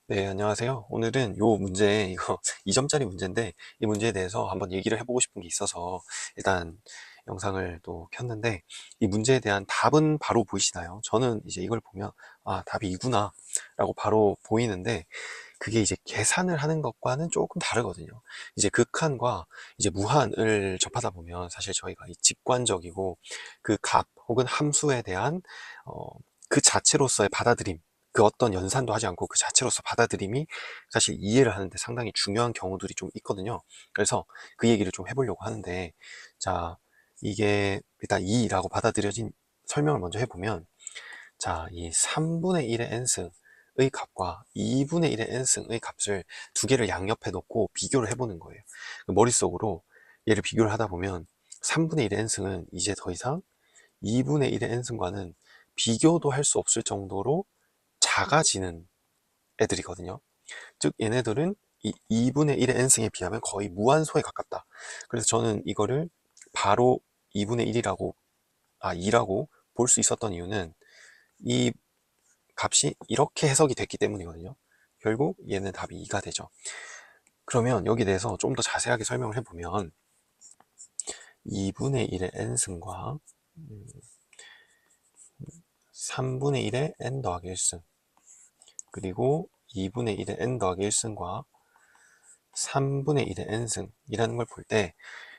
네, 안녕하세요. 오늘은 요 문제, 이거 2점짜리 문제인데, 이 문제에 대해서 한번 얘기를 해보고 싶은 게 있어서, 일단 영상을 또 켰는데, 이 문제에 대한 답은 바로 보이시나요? 저는 이제 이걸 보면, 아, 답이 이구나, 라고 바로 보이는데, 그게 이제 계산을 하는 것과는 조금 다르거든요. 이제 극한과 이제 무한을 접하다 보면, 사실 저희가 이 직관적이고, 그 값 혹은 함수에 대한, 어, 그 자체로서의 받아들임, 그 어떤 연산도 하지 않고 그 자체로서 받아들임이 사실 이해를 하는데 상당히 중요한 경우들이 좀 있거든요. 그래서 그 얘기를 좀 해보려고 하는데, 자, 이게 일단 2라고 받아들여진 설명을 먼저 해보면, 자, 이 3분의 1의 n승의 값과 2분의 1의 n승의 값을 두 개를 양옆에 놓고 비교를 해보는 거예요. 머릿속으로 얘를 비교를 하다 보면 3분의 1의 n승은 이제 더 이상 2분의 1의 n승과는 비교도 할 수 없을 정도로 작아지는 애들이거든요. 즉 얘네들은 이 2분의 1의 n승에 비하면 거의 무한소에 가깝다. 그래서 저는 이거를 바로 2분의 1이라고 2라고 볼 수 있었던 이유는 이 값이 이렇게 해석이 됐기 때문이거든요. 결국 얘는 답이 2가 되죠. 그러면 여기에 대해서 좀 더 자세하게 설명을 해보면 2분의 1의 n승과 3분의 1의 n 더하기 1승, 그리고 2분의 1의 n 더하기 1승과 3분의 1의 n승이라는 걸 볼 때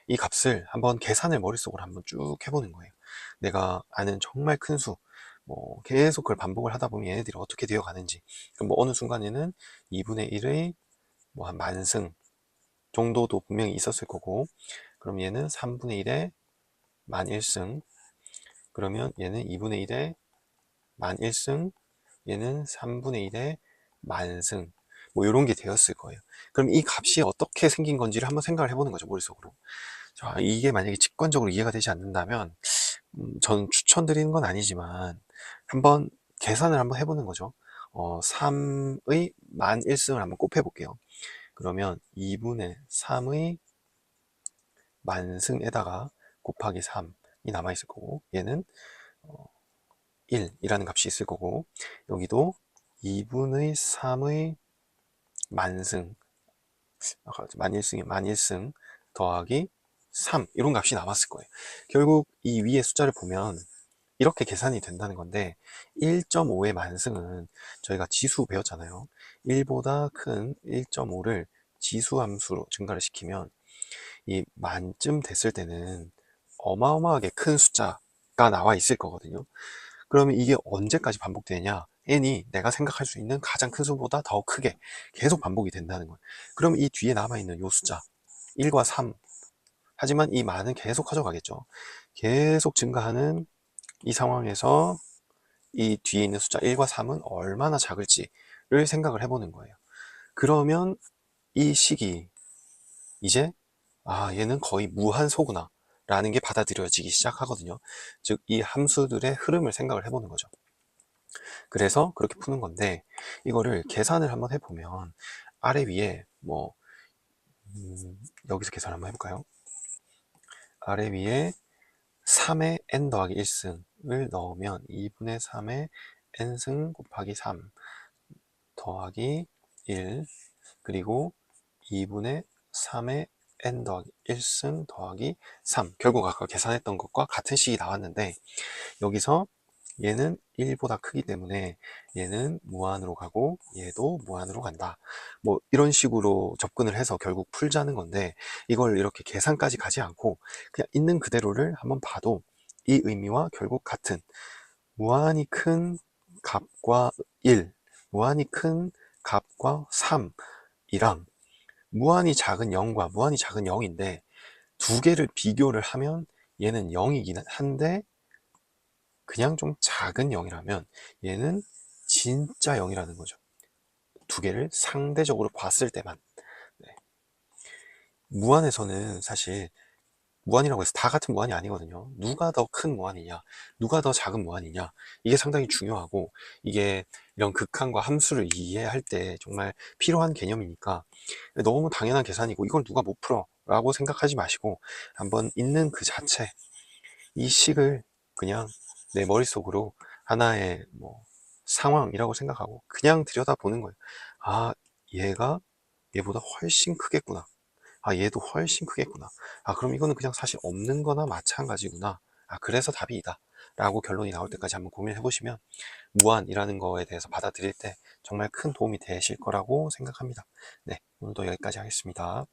이 값을 한번 계산을 머릿속으로 한번 쭉 해보는 거예요. 내가 아는 정말 큰 수, 뭐 계속 그걸 반복을 하다 보면 얘네들이 어떻게 되어가는지, 그럼 뭐 어느 순간에는 2분의 1의 뭐 한 만승 정도도 분명히 있었을 거고, 그럼 얘는 3분의 1의 만 1승, 그러면 얘는 2분의 1의 만 1승, 얘는 3분의 1의 만승, 뭐 이런 게 되었을 거예요. 그럼 이 값이 어떻게 생긴 건지를 한번 생각을 해보는 거죠, 머릿속으로. 자, 이게 만약에 직관적으로 이해가 되지 않는다면, 저는 추천드리는 건 아니지만, 한번 계산을 한번 해보는 거죠. 3의 만 1승을 한번 곱해볼게요. 그러면 2분의 3의 만승에다가 곱하기 3이 남아있을 거고, 얘는 1이라는 값이 있을 거고, 여기도 2분의 3의 만승, 만일승이 만일승 더하기 3, 이런 값이 남았을 거예요. 결국 이 위에 숫자를 보면 이렇게 계산이 된다는 건데, 1.5의 만승은 저희가 지수 배웠잖아요. 1보다 큰 1.5를 지수함수로 증가를 시키면 이 만쯤 됐을 때는 어마어마하게 큰 숫자가 나와 있을 거거든요. 그러면 이게 언제까지 반복되냐? n이 내가 생각할 수 있는 가장 큰 수보다 더 크게 계속 반복이 된다는 거예요. 그럼 이 뒤에 남아있는 요 숫자 1과 3, 하지만 이 만은 계속 커져가겠죠. 계속 증가하는 이 상황에서 이 뒤에 있는 숫자 1과 3은 얼마나 작을지를 생각을 해보는 거예요. 그러면 이 식이 이제 얘는 거의 무한소구나 라는 게 받아들여지기 시작하거든요. 즉 이 함수들의 흐름을 생각을 해보는 거죠. 그래서 그렇게 푸는 건데, 이거를 계산을 한번 해보면 아래 위에 뭐 여기서 계산 한번 해볼까요? 아래 위에 3의 n 더하기 1승을 넣으면 2분의 3의 n승 곱하기 3 더하기 1, 그리고 2분의 3의 n 더하기 1승 더하기 3, 결국 아까 계산했던 것과 같은 식이 나왔는데, 여기서 얘는 1보다 크기 때문에 얘는 무한으로 가고 얘도 무한으로 간다, 뭐 이런 식으로 접근을 해서 결국 풀자는 건데, 이걸 이렇게 계산까지 가지 않고 그냥 있는 그대로를 한번 봐도 이 의미와 결국 같은, 무한히 큰 값과 1, 무한히 큰 값과 3이랑 무한히 작은 0과 무한히 작은 0인데, 두 개를 비교를 하면 얘는 0이긴 한데 그냥 좀 작은 0이라면 얘는 진짜 0이라는 거죠. 두 개를 상대적으로 봤을 때만. 네. 무한에서는 사실 무한이라고 해서 다 같은 무한이 아니거든요. 누가 더 큰 무한이냐, 누가 더 작은 무한이냐, 이게 상당히 중요하고, 이게 이런 극한과 함수를 이해할 때 정말 필요한 개념이니까 너무 당연한 계산이고 이걸 누가 못 풀어 라고 생각하지 마시고, 한번 있는 그 자체, 이 식을 그냥 내 머릿속으로 하나의 뭐 상황이라고 생각하고 그냥 들여다보는 거예요. 아, 얘가 얘보다 훨씬 크겠구나. 아, 얘도 훨씬 크겠구나. 아, 그럼 이거는 그냥 사실 없는 거나 마찬가지구나. 아, 그래서 답이 이다. 라고 결론이 나올 때까지 한번 고민해 보시면 무한이라는 거에 대해서 받아들일 때 정말 큰 도움이 되실 거라고 생각합니다. 네, 오늘도 여기까지 하겠습니다.